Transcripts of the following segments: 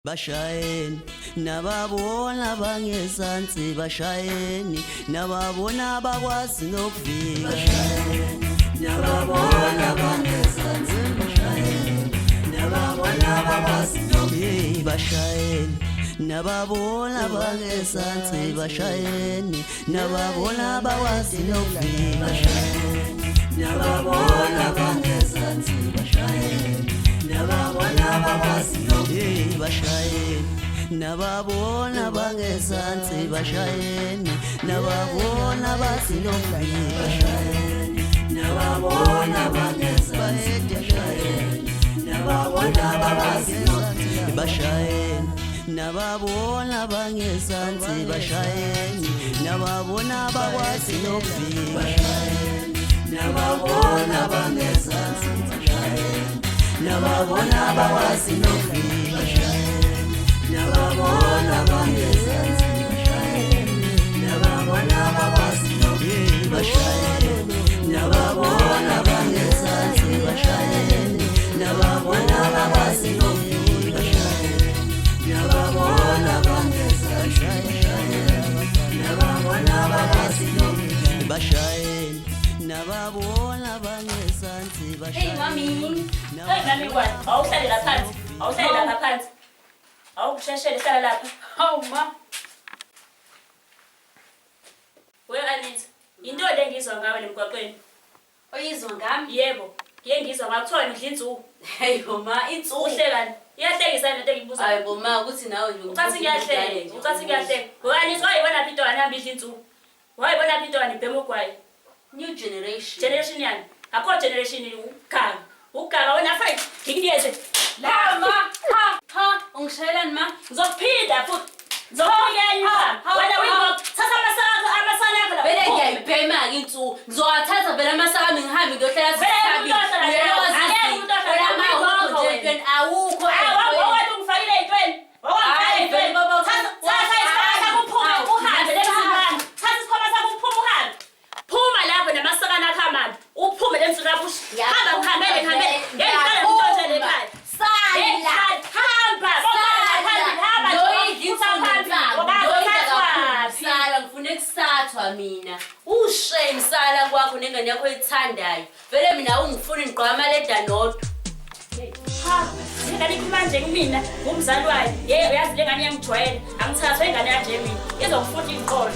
Bashayeni nababona bangezansi bashayeni nababona bakwazi nokufika nababona bangezansi bashayeni nababona bakwazi nokufika bashayeni nababona bangezansi bashayeni nababona bakwazi nokufika nababona bangezansi bashayeni nababona bakwazi nokufika bashayeni nababona bangezansi bashayeni nababona bazi nokufika bashayeni nababona bangezansi bashayeni nababona bazi nokufika bashayeni nababona bangezansi bashayeni nababona bakwazi nokufika bashayeni nababona bangezansi bashayeni nababona bakwazi nokufika bashayeni nababona bangezansi bashayeni nababona bakwazi nokufika bashayeni nababona bangezansi bashayeni nababona bakwazi nokufika bashayeni nababona bangezansi bashayeni nababona bakwazi nokufika bashayeni nababona bangezansi bashayeni. Hey mami, mami what? Awuhlale lapha phansi. Awuhlale lapha phansi. Awukusheshele hlala lapha. Hawu ma. Wena Anita, into le ngizwa ngawe lemgwaqweni. Oyizwa ngami? Yebo. Ngeke ngizwa ngakuthiwa udla inzuku. Hey ma, inzuku. Uhlekani? Iyahlekisa lento engibuza. Hayi bo ma, ukuthi nawe nje ucathi ngiyahleka. Ucathi ngiyahleka. Wena Anita wayibona phi intwana yami idla inzuku? Wayibona phi intwana ibhema ugwayi? New generation. Generation yani. Akho generation ugaga. Ugaga wena fight. Ngikuyeze. La ma, ha, ungishayelani ma? Ngizophinda futhi. Ngizokuyenya. Wena uyibona thatha amasaka akho la. Vele ngiyayibhema ke insuku. Ngizowathatha vele amasaka ami ngihambe ngiyohlala sisabi. Awukho. Awukho ungifakile ey'ntweni. Owangifakile ey'ntweni. Thatha isikhwama sakho uphume uhambe lemzimane. Thatha isikhwama sakho uphume uhambe. Phuma lapho namasakana akho amandi. Uphume lemzimane lapho. Hamba ngihambele. Ngihlale ngithothele ekhaya. Sala. Hamba. Sala ngifuna ukusathwa mina. Ushame sala kwakho nengane yakho ethandayo. Vele mina ungifuna ingqwama leda nodwa. Ha, ingane ikhuluma nje kumina, ngumzali wayo. Yebo yazi le ngane yangijwayele. Angithathwe ingane kanje mina. Izongifunda iqolo.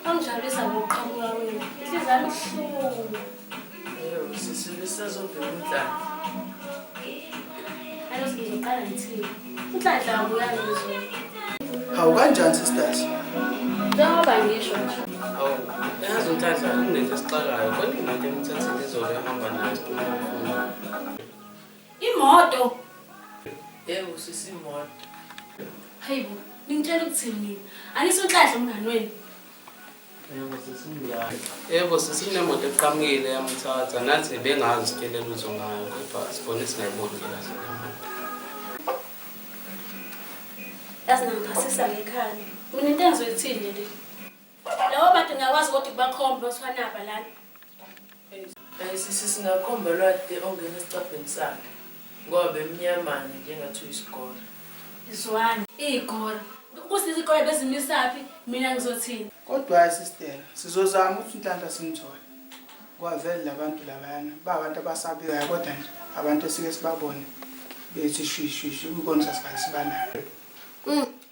Angijabulisa ngokuqhamuka wena. Inhliziyo yami ibuhlungu. Yebo, sisibisa zobheka. Alo sizoqala ngithini? Unhlanhla ngiyani ngizwe. Hawu kanjani sisters? Njengoba ngisho nje. Hawu, yazi uNhlanhla kunento esixakayo. Kodwa imoto emthathile izolo ehamba nayo esiphuma. Imoto. Yebo, sisimoto. Hayibo, ngitshela ukuthini mina. Anisunhlanhla umngani wenu. Yebo, sisinjani. Yebo, sisinemoto eqhamukile yamthatha. Nathi bengazi sikelela utho ngayo, kodwa sibone singayiboni kahle. Yazi nangiphasisa ngekhaya. Mina into engizoyithini le. Labo bantu ngiyakwazi ukuthi kubakhombe oswanaba lana. Singakhomba de ongena esicabheni sakhe ngoba emnyamane njengathi uyisikole. Izwani, igora. Kusisi ikole bezimisaphi mina ngizothini. Kodwa sister, sizozama ukuthi inhlanhla simthole. Kwavela labantu labana, abantu abasabiwayo kodwa nje abantu esike sibabone bethi shwishwishi ukukona sasibanayo.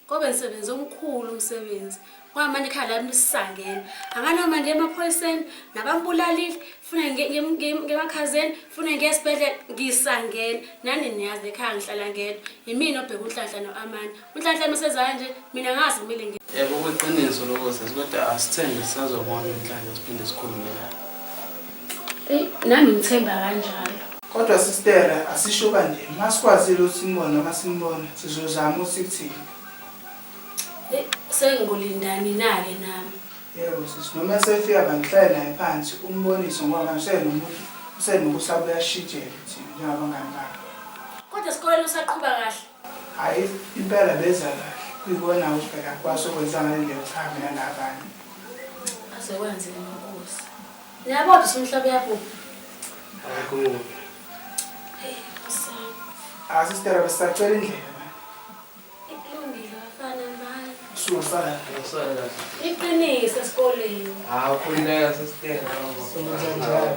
Kobe umsebenzi omkhulu umsebenzi. Kwamanje ekhaya lami lisangena. Angana manje emaphoyiseni nabambulalile, funa ngemakhazeni, funa ngesibhedlela ngisangena. Nani niyazi ekhaya ngihlala ngedwa. Yimina obheka uNhlanhla noAmanda. uNhlanhla meseza nje mina ngazi kumele ngi. Yebo kuqiniso lokho kodwa asithembe sisazobona uNhlanhla siphinde sikhulume naye. Nami ngithemba kanjalo. Kodwa sister asisho kanje, masikwazile ukuthi simbone noma simbone, sizozama ukuthi sikuthini. Sengolindani nake nami. Yebo sisi, noma sefika bangihlale naye phansi umboniso ngoba ngisele nomuntu usenokusaba uyashitshela thina njengabangani bakhe. Kodwa esikoleni usaqhuba kahle. Hayi impela beza kahle. Kuyikona ukuphela kwasokwenza ngendlela cha mina nabanye. Asekwenze inkosi. Niyabona umhlaba uyabhubha. Hayi Hey, usana. Asistera besacela indlela manje. Ikulungile afana naye. Suwasala. Iqinise esikoleni. khulileka sesitena. Sokuzenjalo.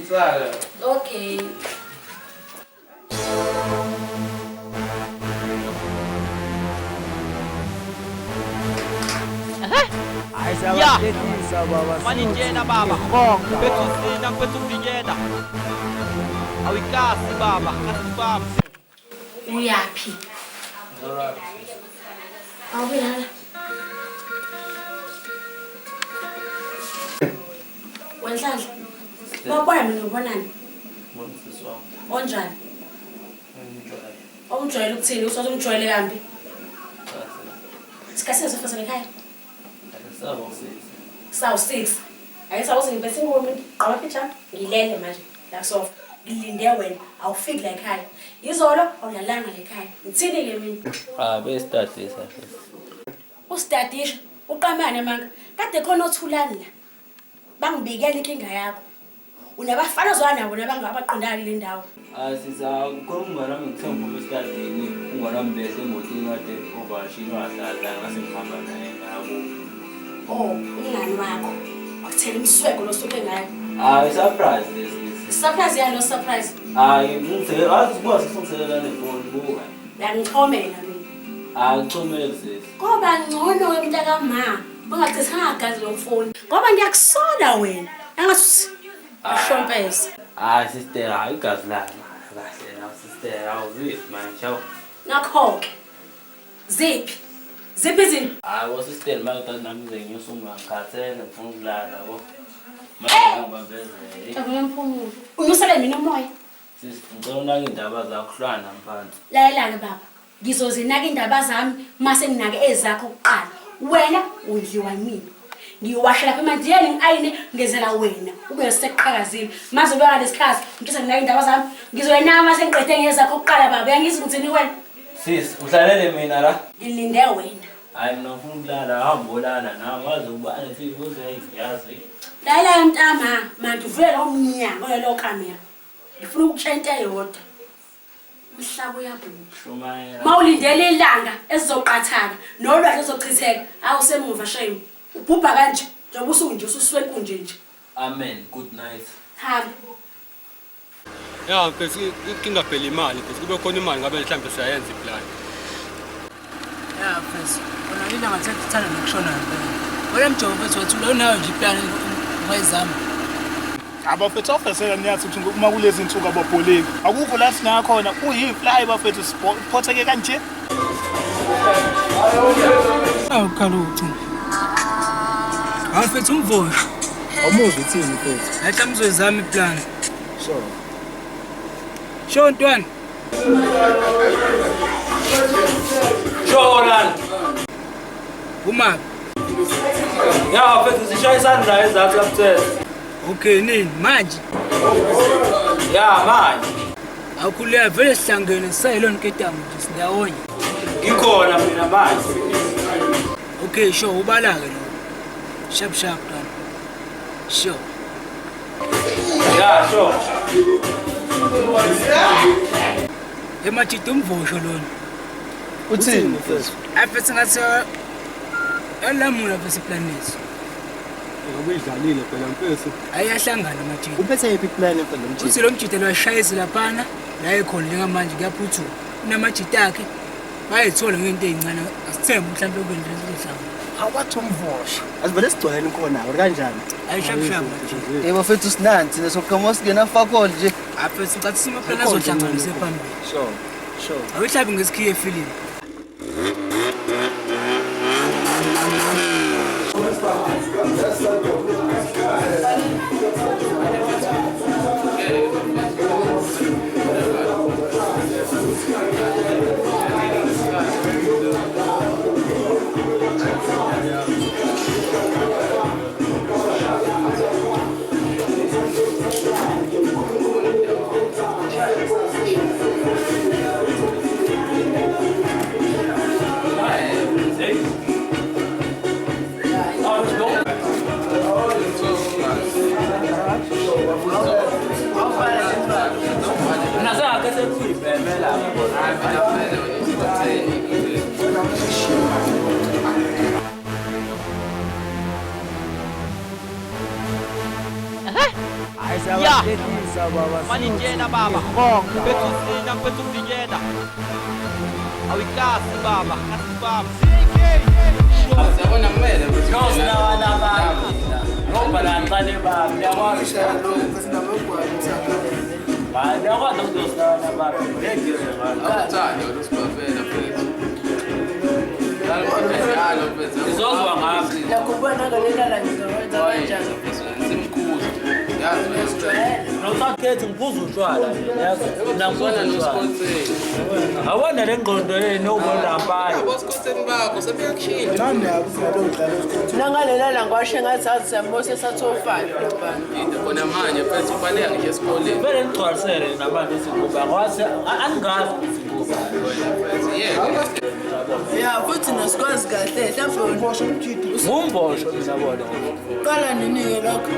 Isala. Okay. Ya, manijena baba. Betu sina, betu vijena. Awikasi baba, kasi baba. Uyaphi? Awubuyala. Wenhlanhla. Babona mina ubonani? Onjani? Omjwayele ukuthini? Usoze umjwayele kambi? Sikhathi sifasele ekhaya. Sawu 6. Ayisawuze ngibethe ingomi gqaba picture ngilele manje la sofa. Ngilinde wena awufiki la ekhaya. Izolo awulalanga la ekhaya. Ngithini ke mina? Besitadisa. Ustadisha uqamane manga. Kade khona othulani la. Bangibikela inkinga yakho. Unabafana zwana nabo nabangabaqondana le ndawo. Sizakhuluma nami ngithemba esikadeni unganambese emotini kade ovashini wahlala ngasengihamba naye ngabo. Oh, umngani wakho. Akuthela imsweko losuke ngayo. Surprise lesi. Surprise yalo surprise. Ngithe azikwazi ukungiselela nefoni buka. Uyangixhomela mina. Ngixhomele kusisi. Ngoba ngcono wemntaka ma. Bangachithanga igazi lomfoni. Ngoba ngiyakusola wena. Angathi ashonpesa. Sister, igazi lami. Kahle na sister, awuzithi manje chawo. Nakho-ke. Ziphi? Ziphi izinto? Sister manje nami nginyosuma ngikhathele ngifuna ukulala yabo. Manje ngibambezele. Akumpumulo. Unyusele mina umoya. Ngicela unake indaba zakho hlwana mphansi. Layela-ke baba. Ngizozinaka indaba zami mase nginake ezakho kuqala. Wena udliwa yimina. Ngiwashela lapha emandiyeni ngiayine ngezela wena. Ube seqhakazile. Maze ubeka lesikhathi ngithatha nginake indaba zami. Ngizoyinaka mase ngiqede ngezakho kuqala baba. Uyangizwa ngithini wena? Sis, uhlalele mina la. Ngilinde wena. Hayi mina ngifuna ukulala, hamba olala nawe wazi ukuba nefika uzeyazi. Layela yomntama, manje uvela omnyango lelo kamera. Ngifuna ukutshenta eyodwa. Umhlaba uyabhubha. Shumayela. Mawulindele ilanga esizoqathana nolwazi ezochitheka awusemuva shame. Ubhubha kanje njengoba usunje ususwe enkunje nje. Amen. Good night. Hamba. Ya mfethu inkinga phela imali mfethu kube khona imali ngabe mhlambe siyayenza iplan. Ya mfethu, wena lina ngathanda nokushona ngempela. Wena mjovo mfethu wathi lo nayo nje iplan wayizama. Abafethu ofesela niyathi ukuthi uma kulezi insuku ababholeki akukho la sina khona uyifly bafethu siphotheke kanje. Awukhaluthi. Awufethu umvosho. Awumuzi uthini mfethu? Hayi mzozama iplan. Sure. Sho ntwana. Sho lan. Uma. Ya mfethu sishaya isandla ezakho lapha. Okay nini manje? Ya manje. Akuleya vele sihlangene sayilo nketamu nje sindawonye. Ngikhona mina manje. Okay sho ubala ke lo. Sharp ntwana. Sho. Ya sho. Emajidi umvosho lona. Uthini mfethu? Afethu ngathi elamula bese planet. Ngokuyidlalile phela mfethu. Ayahlangana amajidi. Uphethe yiphi plan mfethu lo mjidi? Uthi lo mjidi lwashayisa laphana la ekhona njengamanje kuyaphuthuma. Unamajidi akhe bayithola ngento ezincane asithembe mhlawumbe ukwendela isihlanga. Awathi umvosho. Asivele sigcwele khona awu kanjani? Ayishap Yebo mfethu sinanti nesokhoma singena fakol nje. Afethu ngathi simaplana azohlanganisa phambili. Sure. Awuhlabi ngesikhiye film. Ya, mani njena baba, betu zina, betu vijeda. Awikasi baba, kasi baba. Siyabona kumele ukuthi ngoba laqale baba uyakwazi uyakwazi ukuzosana baba awuthanda ulusibafela mfethu izozwa ngaphi nakubona ngalelala ngizowenza kanjani simkhuza yazi notakhethi ngiphuza utshwala yazi nakubona nosponseni awona le ngqondo yenu obolampayo aboskonseni bakho sebeyakushintsha nangalelala ngiwashe ngathi sembose sathofana khona manje mfethu ubaleka ngisho esikoleni vele ngigcwalisele nabantu izinguba kwase angazi izinguba ya futhi nasikwazi kahle mhlawumbe umbosho ngiyabona qala ninike lokho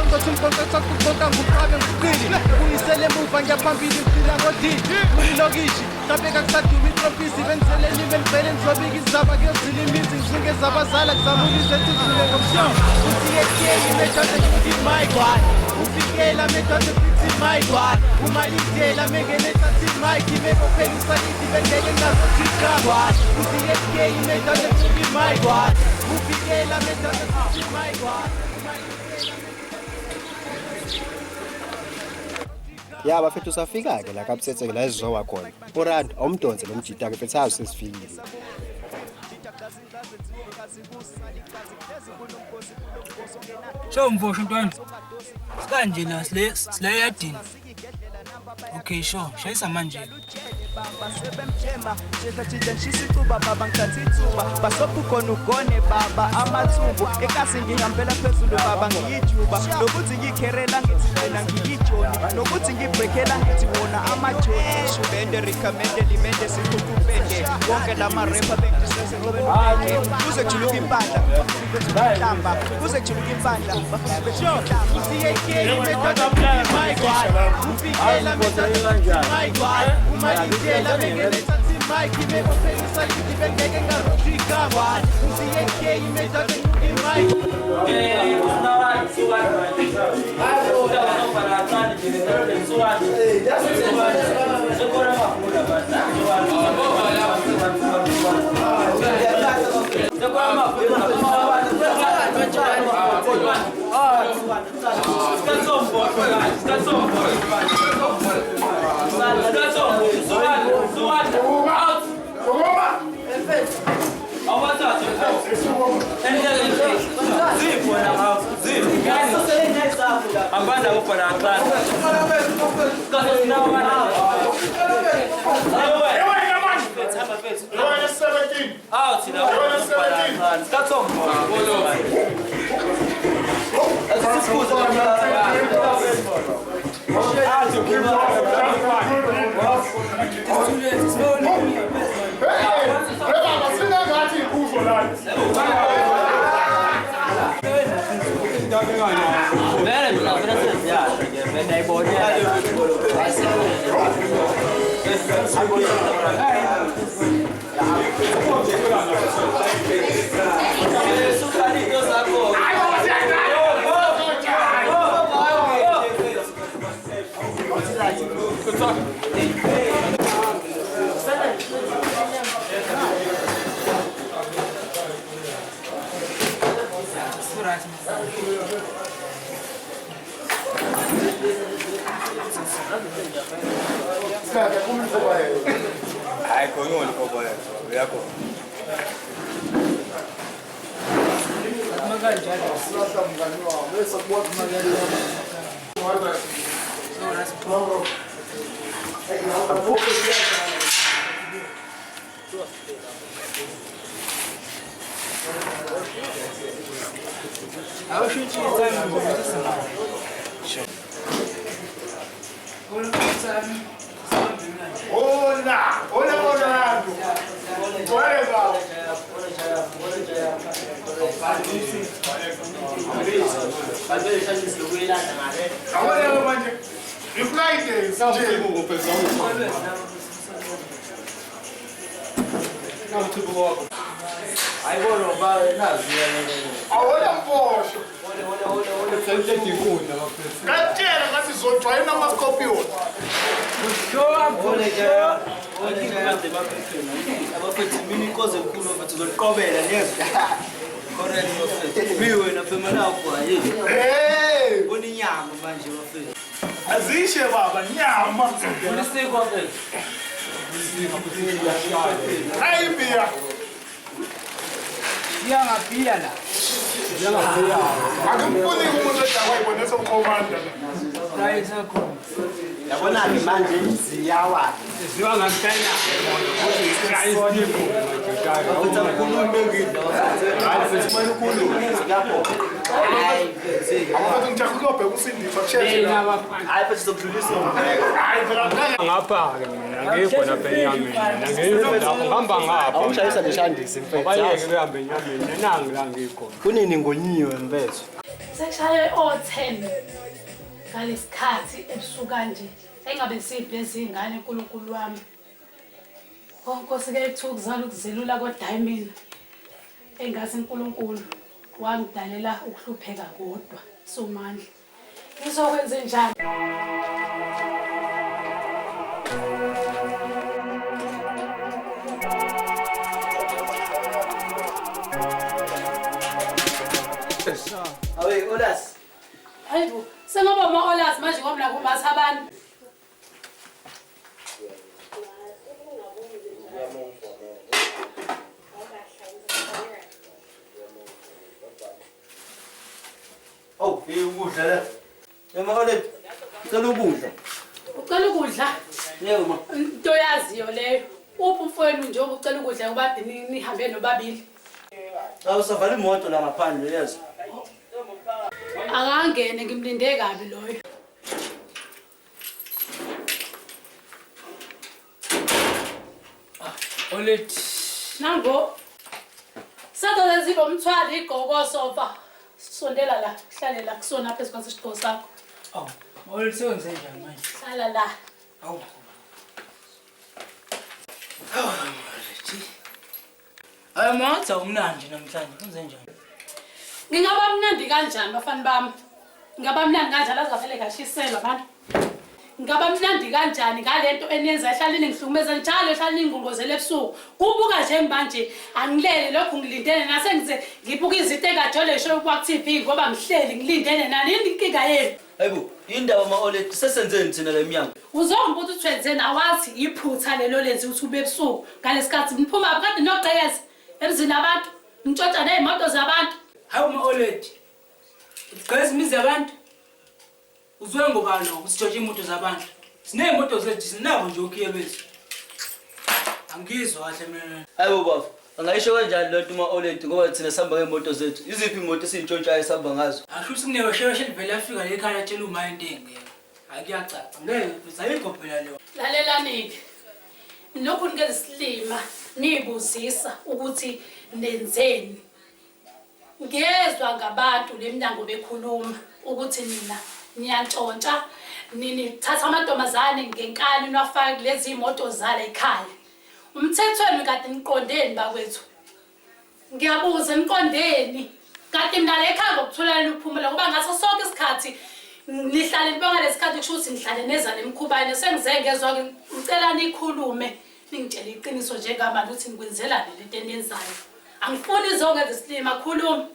Ngothi umkonto kukonta nguqabe ngiqili Uyisele emuva ngiyaphambili ngiphila ngodini Ulilokishi Tabeka kusaduma itropisi Benzeleni belivele ngizobika izaba Kuyozila imizi ngizunge zabazala Kuzamulise tizule ngomshono Usiyekiyeli methode ngidi my God Ufikela methode fixi my God Umalitela mengene tathi my Kimeko phelisa ngithi bengeke ngazothika God Usiyekiyeli methode ngidi my God Ufikela methode fixi my God Ya bafethu safika ke la kaBsetseke la izowa khona. Urando awumdonse lo mjita ke fethu sesifikile. Show mvosho ntwana. Sikanje la sile yadini. Okay sure, shayisa manje. Baba sebemthema shethajida ngisisicuba baba ngithathithuba basophukona ugone baba amathumbu ekasi ngihambela phezulu baba ngiyijuba nokuthi ngikherela ngithi wena ngiyijoni nokuthi ngibreakela ngithi wona amajoni shubende recommended limende siqhubende wonke lama rapper bengisese ngobeni kuze kujuluka impandla hlamba kuze kujuluka impandla hlamba siyekeli method my God ufikela method my God umalithela bengene tathi Mike meko phelisa ngithi bengeke ngazothika God usiyekeli method my unawa suwani hayo ndio bana tani ndio suwani sekora mafula basi Ambanda upo na class. Kasi na wana. Out na wana. Kato mpo. Ai, coño, le puedo poner. Voy a comer. Hola. Azishe baba nyama. Hayi bia. Siyangaphiya la. Akumpuni umuntu odakwa ibona somkhomanda. Hayi sakhona. Yabona ke manje ziyawa. Ziwa ngempela. Ngapha-ke mina ngikho lapha enyameni ngikho lapho ngihamba ngapha Awushayisa leshandisi mfethu. bayeke behambe enyameni nenangi la ngikhona Kunini ngonyiwe mfethu? Sekushaye o-10 ngalesikhathi ebusuku kanje engabe siphi ezingane uNkulunkulu wami. Nkosi ke THOKOZILE ukuzelula koDaimini engathi uNkulunkulu wangidalela ukuhlupheka kodwa somandla. Ngizokwenza njani? Awe Olas. Hayibo, sengoba ama-Olas manje ngoba nakho mazi abantu. Oh, ukudla la. Yema ole. Cela ukudla. Ucela ukudla? Yebo ma. Into yaziyo leyo. Uphi umfowenu nje ucela ukudla ubade nihambe nobabili. Awusavala imoto la ngaphandle yazi. Akangene ngimlinde kabi loyo. Olethi. Nango. Satha zibo umthwali igqoko sofa. Sondela la, hlale la kusona phezu kwasigqoko sakho. Awu, olethi senze njani manje? Hlala la. Awu. Amatha umnandi namhlanje kunze njani? Ngingaba mnandi kanjani bafana bami? Ngaba mnandi kanjani azavele ngashiselwa abantu? Ngaba mnandi kanjani ngalento enenza ehlalini ngihlukumeza njalo ehlalini ngingongozela ebusuku. Kubuka nje manje angilele lokho ngilindene nase ngize ngibuka izinto engajole show kwa TV ngoba ngihleli ngilindene nani inkinga yenu. Hayibo, indaba ma Olethi sesenzeni thina leminyango. Uzombuza ukuthi wenzeni awathi iphutha lelo lenzi ukuthi ube ebusuku ngalesikhathi niphuma kade noqhekeza emzini abantu ngitshontsha nezimoto zabantu. Hawu ma Olethi. Uqhekeza imizi yabantu. Uzwe ngobani lo usitshontshe imoto zabantu? Sinezimoto zethu sinabo nje ukhiye bethu. Angizwa kahle mina. Hayibo baba, angayisho kanjani lonto ma Olethi ngoba thina sihamba ngemoto zethu. Iziphi imoto esintshontshayo esihamba ngazo? Asho singeke sheshe livela afika le ekhaya tshela uma into engeke. Akuyacaca. Ngeke uzayikho phela lo. Lalelani-ke. Lokhu nikeze silima nibuzisa ukuthi nenzeni. Ngezwe ngabantu leminyango bekhuluma ukuthi nina niyantshontsha nithatha amantombazane ngenkani nwafaka lezi imoto zala ekhaya. Umthethweni kade niqondeni bakwethu. Ngiyabuza niqondeni. Kade nala ekhaya ngokuthola ukuphumula ngoba ngaso sonke isikhathi nihlale nibonga lesikhathi kusho ukuthi nihlale neza nemkhubane sengize ngezwa ngicela nikhulume ningitshela iqiniso njengamanje ukuthi nikwenzelani lento eniyenzayo. Angifuni izongenza isilima khuluma.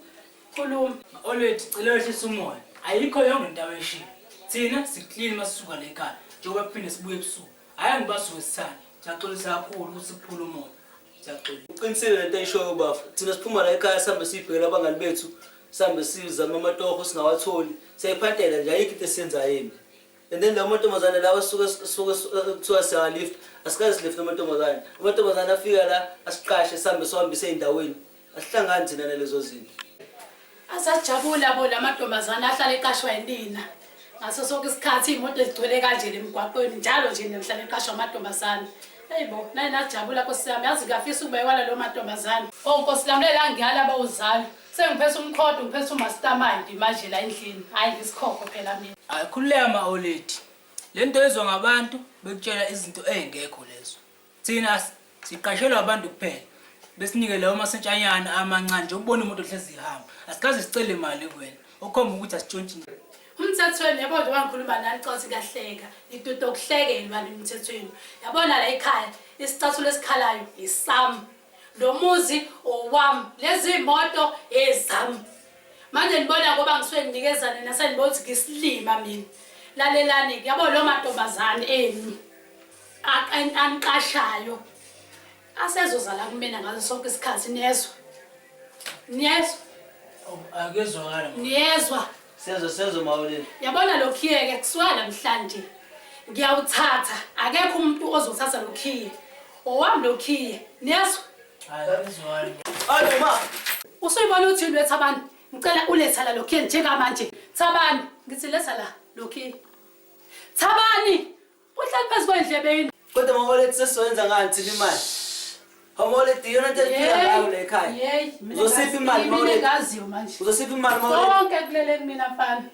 Olethi cela wehlisa umoya. Ayikho yonke into aweshiya. Thina siclean masisuka la ekhaya. Njengoba kuphinde sibuye ebusuku. Hayi ngibasuke sithanda. Siyaxolisa kakhulu ukuthi siphula umoya. Siyaxolisa. Uqinisile lento eyishoyo baba. Thina siphuma la ekhaya sihambe sibhekela abangani bethu. Sihambe sizama amatoho singawatholi. Siyayiphathela nje ayikho into esiyenza yini. And then la mantombazane lawa suka kuthiwa siyalift. Asikazi lift amantombazane. Amantombazane afika la asiqashe sihambe sohambise endaweni. Asihlangani thina nalezo zinto. Asajabula bo lamantombazane ahlala eqashwa yinina. Ngaso sonke isikhathi imoto ezigcwele kanje emgwaqweni njalo nje nemhlanje eqashwa amantombazane. Hayibo, nayi najabula Nkosi yami, yazi ngafisa ukubekwana lo mantombazane. Oh Nkosi yami lela ngiyala abawuzali. Sengiphethe umkhodo, ngiphethe umastermind manje la endlini. Hayi ngisikhokho phela mina. Ayikhululeka ma-oledi. Lento ezwa ngabantu bekutshela izinto ezingekho lezo. Thina siqashelwa abantu kuphela. Besinike lawo masentshanyana amancane nje ukubona umuntu ohlezi ihamba. Asikaze sicele imali kuwena. Okhomba ukuthi asitshontshe. Umthethweni yabo nje wangikhuluma nani Xhosa kahleka. Ituto kuhlekela manje umthethweni. Yabona la ekhaya isicathulo esikhalayo isami. Lo muzi owami, lezi imoto ezami. Manje nibona ngoba ngisuke nginikezana nasenibona ukuthi ngisilima mina. Lalelani yabo lo mantombazane enu. Aniqashayo. Asezozala kumina ngazo sonke isikhathi niyezwa. Niyezwa? Akezwakala. Niyezwa? Senzo mawuleni. Yabona lokhiyeke kusuka namhlanje. Ngiyawuthatha. Akekho umuntu ozothatha lokhiye. Owami lokhiye. Niyezwa? Akezwakala. Hayi ma. Usuyibona uthi letha abantu. Ngicela uletha la lokhiye njengamanje. Thabani, ngithi letha la lokhiye. Thabani. Uhlala phezu kwendlebe yini? Kodwa mawuleni sesoyenza ngani thina imali? Mawuleni yona nto ephila ngayo la ekhaya. Uzosipha imali mawuleni. Ngaziyo manje. Uzosipha imali mawuleni. Sonke kulele kumina mfana.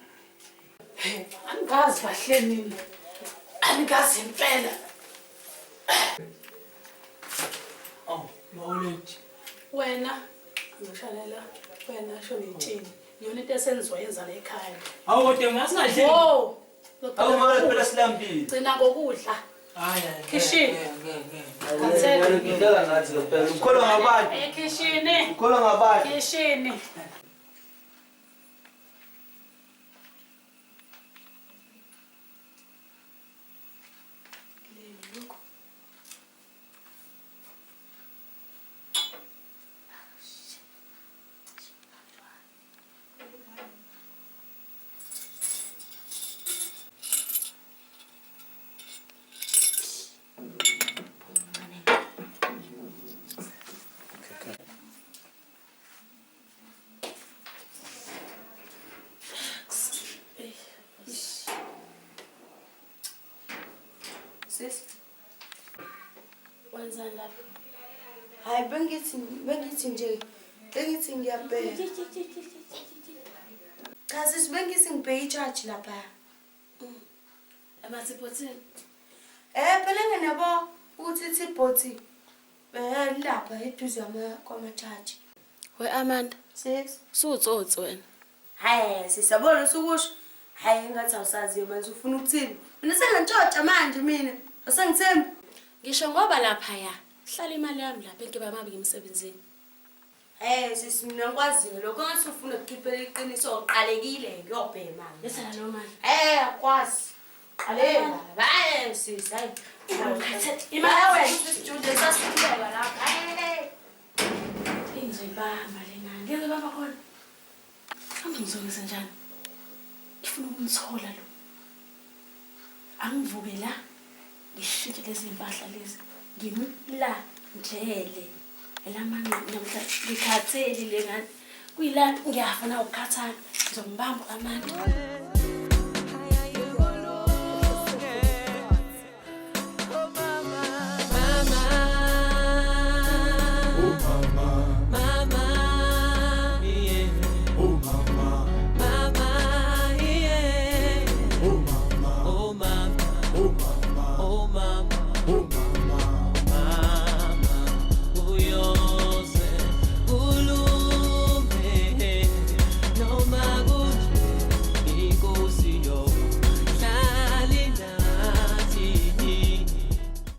Angazi kahle mina. Angazi impela. Oh, mawuleni. Wena ngishayela wena sho ngithini? Yona into esenziwa yenza la ekhaya. Hawu kodwa ngasingadli. Oh. Hawu mawuleni phela silambile. Gcina ngokudla. Hayi. Kishini. Ngidala ngathi phela. Ukholwa ngabantu. Ekishini. Ukholwa ngabantu. Kishini. Sis. Wenzani lapha? Hayi bengithi nje. Bengithi ngiyabheka. Cha sis bengithi ngibheke i-charge lapha. Amathipothini. Phela ngenabo ukuthi ithiboti lapha eduze kwama-charge. We Amanda. Sis. Sutsotsi wena. Hayi sisabona usukusho. Hayi ngathi awusaziyo manje ufuna ukuthini? Mina sengantshontsha manje mina. Asengithembi. Ngisho ngoba lapha ya. Hlala imali yami lapha enkiba mabi ngimsebenzini. Sisi mina ngikwaziyo lokho ngathi ufuna ukukhiphela iqiniso oqalekile ngiyobhema manje. Yesana lo manje. Akwazi. Qalela. Hayi sisi hayi. Imali wena sisijule sasikhuleka lapha. Ingizibamba lena. Ngeke baba khona. Kambe ngizokwenza njani? Ngifuna ukumthola lo. Angivuke la. Ngishintshe lezi impahla lezi. Ngimla njele. Elamanye namhla ngikhatheli lengane. Kuyila ngiyafuna ukukhathala. Ngizombamba amandla.